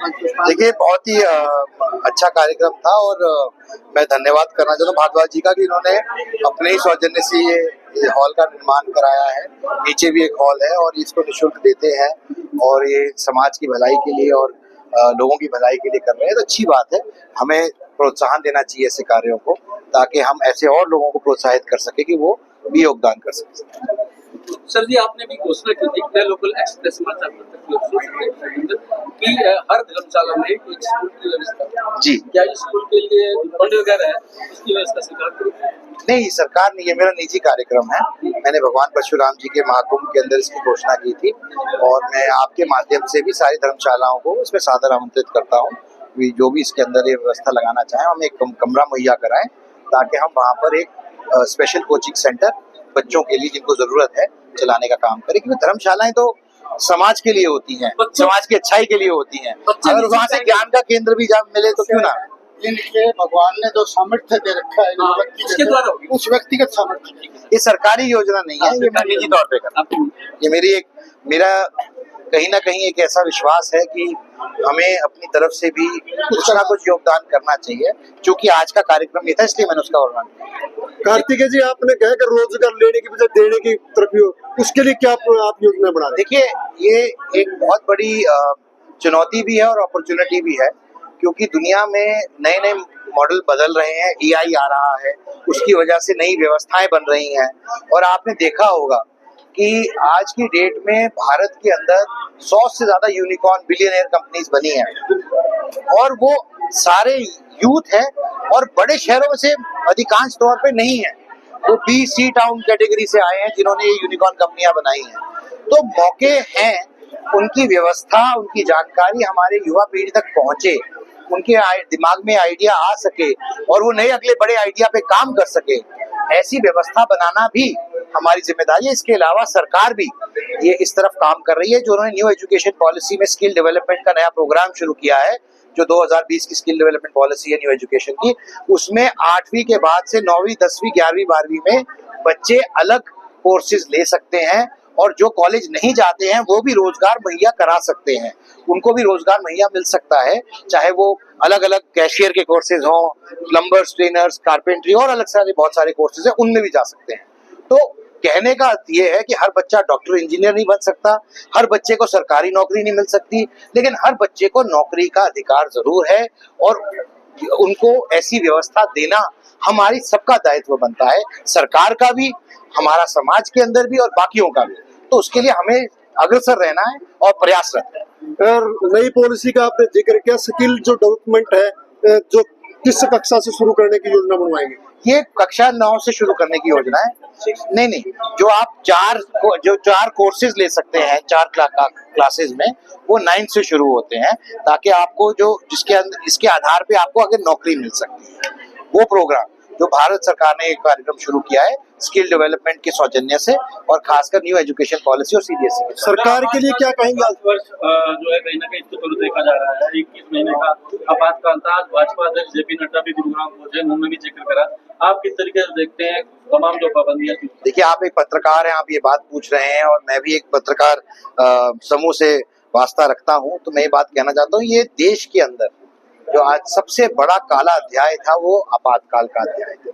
देखिए, बहुत ही अच्छा कार्यक्रम था और मैं धन्यवाद करना चाहता हूँ भारद्वाज जी का कि इन्होंने अपने ही सौजन्य से ये हॉल का निर्माण कराया है। नीचे भी एक हॉल है और इसको निःशुल्क देते हैं और ये समाज की भलाई के लिए और लोगों की भलाई के लिए कर रहे हैं, तो अच्छी बात है। हमें प्रोत्साहन देना चाहिए ऐसे कार्यों को, ताकि हम ऐसे और लोगों को प्रोत्साहित कर सके कि वो भी योगदान कर सके। सर जी, आपने भी घोषणा की थी नए लोकल एक्सप्रेस समाचार पत्र की हर धर्मशाला में एक स्कूल की व्यवस्था। जी, क्या स्कूल के लिए फंड वगैरह है, उसकी व्यवस्था सरकार करेगी? नहीं, सरकार ने, ये मेरा निजी कार्यक्रम है। मैंने भगवान परशुराम जी के महाकुंभ के अंदर इसकी घोषणा की थी और मैं आपके माध्यम से भी सारी धर्मशालाओं को इसमें सादर आमंत्रित करता हूँ। जो भी इसके अंदर ये व्यवस्था लगाना चाहें, हम एक कमरा मुहैया कराएं ताकि हम वहाँ पर एक स्पेशल कोचिंग सेंटर बच्चों के लिए जिनको जरूरत है चलाने का काम करें, क्योंकि धर्मशालाएं तो समाज के लिए होती हैं, समाज की अच्छाई के लिए होती हैं। अगर वहाँ से ज्ञान का केंद्र भी जब मिले तो क्यों ना। इनके भगवान ने जो सामर्थ्य दे रखा है उसके द्वारा उस व्यक्तिगत सामर्थ्य, ये सरकारी योजना नहीं है, ये मैं निजी तौर पे कर रहा हूँ। ये मेरा कहीं ना कहीं एक ऐसा विश्वास है कि हमें अपनी तरफ से भी कुछ ना कुछ योगदान करना चाहिए, क्योंकि आज का कार्यक्रम ये था इसलिए मैंने उसका वर्णन किया। कार्तिकेय जी, आपने कहा कि रोजगार लेने की बजाय देने की तरफ हो, उसके लिए क्या आप योजना बना रहे हैं? देखिए, ये एक बहुत बड़ी चुनौती भी है और अपॉर्चुनिटी भी है, क्योंकि दुनिया में नए नए मॉडल बदल रहे हैं, एआई आ रहा है, उसकी वजह से नई व्यवस्थाएं बन रही हैं और आपने देखा होगा कि आज की डेट में भारत के अंदर 100 से ज्यादा यूनिकॉर्न बिलियनियर कंपनीज बनी हैं और वो सारे यूथ है और बड़े शहरों में से अधिकांश तौर पे नहीं है, वो बी-सी टाउन कैटेगरी से आए हैं जिन्होंने ये यूनिकॉर्न कंपनियां बनाई हैं। तो मौके हैं, उनकी व्यवस्था, उनकी जानकारी हमारे युवा पीढ़ी तक पहुंचे, उनके दिमाग में आइडिया आ सके और वो नए अगले बड़े आइडिया पे काम कर सके, ऐसी व्यवस्था बनाना भी हमारी जिम्मेदारी है। इसके अलावा सरकार भी ये इस तरफ काम कर रही है, जो उन्होंने न्यू एजुकेशन पॉलिसी में स्किल डेवलपमेंट का नया प्रोग्राम शुरू किया है, जो 2020 की स्किल डेवलपमेंट पॉलिसी है न्यू एजुकेशन की, उसमें 8वीं के बाद से 9वीं, 10वीं, 11वीं, 12वीं में बच्चे अलग कोर्सेज ले सकते हैं और जो कॉलेज नहीं जाते हैं वो भी रोजगार मुहैया करा सकते हैं, उनको भी रोजगार मुहैया मिल सकता है, चाहे वो अलग अलग कैशियर के कोर्सेज हों, प्लम्बर्स, ट्रेनर्स, कारपेंट्री और अलग सारे बहुत सारे कोर्सेज हैं, उनमें भी जा सकते हैं। तो कहने का अर्थ ये है कि हर बच्चा डॉक्टर इंजीनियर नहीं बन सकता, हर बच्चे को सरकारी नौकरी नहीं मिल सकती, लेकिन हर बच्चे को नौकरी का अधिकार जरूर है और उनको ऐसी व्यवस्था देना हमारी सबका दायित्व बनता है, सरकार का भी, हमारा समाज के अंदर भी और बाकियों का भी। तो उसके लिए हमें अग्रसर रहना है और प्रयासरत है। और नई पॉलिसी का आपने जिक्र किया, स्किल जो डेवलपमेंट है, जो किस कक्षा से शुरू करने की योजना बनवाएंगे? ये कक्षा 9 से शुरू करने की योजना है। नहीं, जो आप चार कोर्सेज ले सकते हैं, 4 क्लासेज में, वो 9 से शुरू होते हैं, ताकि आपको जो इसके आधार पे आपको अगर नौकरी मिल सकती है। वो प्रोग्राम जो भारत सरकार ने एक कार्यक्रम शुरू किया है स्किल डेवलपमेंट के सौजन्य से और खासकर न्यू एजुकेशन पॉलिसी और सीबीएसई की सरकार के लिए क्या कहेंगे? आज वर्ष जो है कहीं ना कहीं इसको देखा जा रहा है, 21 महीने का आपातकाल था। आज भाजपा अध्यक्ष जेपी नड्डा भी गुरुग्राम पहुंचे, उन्होंने भी जिक्र करा। आप किस तरीके से देखते हैं तमाम जो पाबंदियां? देखिए, आप एक पत्रकार हैं, आप ये बात पूछ रहे हैं और मैं भी एक पत्रकार समूह से वास्ता रखता हूँ, तो मैं ये बात कहना चाहता हूँ, ये देश के अंदर जो आज सबसे बड़ा काला अध्याय था वो आपातकाल का अध्याय था।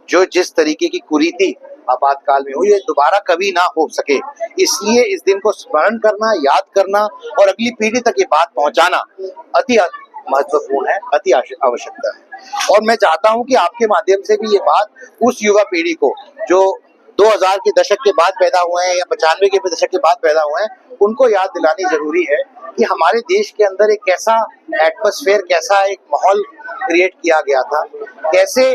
जो जिस तरीके की कुरीति आपातकाल में हुई, ये दोबारा कभी ना हो सके, इसलिए इस दिन को स्मरण करना, याद करना और अगली पीढ़ी तक ये बात पहुंचाना अति महत्वपूर्ण है, अति आवश्यकता है। और मैं चाहता हूं कि आपके माध्यम से भी ये बात उस युवा पीढ़ी को जो 2000 के दशक के बाद पैदा हुए हैं या 95 के दशक के बाद पैदा हुए हैं, उनको याद दिलानी जरूरी है कि हमारे देश के अंदर एक कैसा एटमॉस्फेयर, कैसा एक माहौल क्रिएट किया गया था, कैसे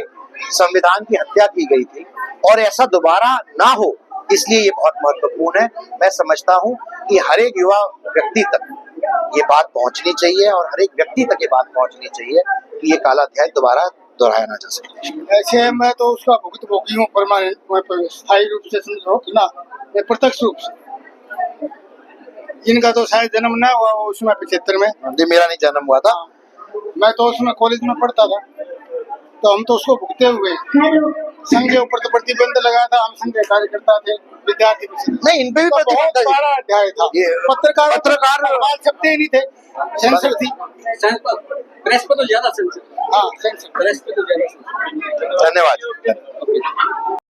संविधान की हत्या की गई थी और ऐसा दोबारा ना हो, इसलिए ये बहुत महत्वपूर्ण है। मैं समझता हूँ कि हर एक युवा व्यक्ति तक ये बात पहुंचनी चाहिए और हर एक व्यक्ति तक ये बात पहुंचनी चाहिए कि ये काला अध्याय दोबारा दोहराया ना जा सके। ऐसे मैं तो उसका भुक्तभोगी हूँ, परमानेंट, स्थायी रूप से समझो ना, प्रत्यक्ष रूप से। जिनका तो शायद जन्म ना हुआ उसमें 75 में, मेरा नहीं जन्म हुआ था, मैं तो उसमें कॉलेज में पढ़ता था, तो हम तो उसको भुगते हुए। संघ के ऊपर तो प्रतिबंध लगा था, हम संघ के कार्यकर्ता थे, विद्यार्थी नहीं, इन पे भी बहुत बड़ा अध्याय था। पत्रकार सवाल छपते ही नहीं थे, सेंसर थी। प्रेस पे तो ज्यादा सेंसर, हाँ सेंसर। प्रेस पे तो ज्यादा सेंसर। धन्यवाद।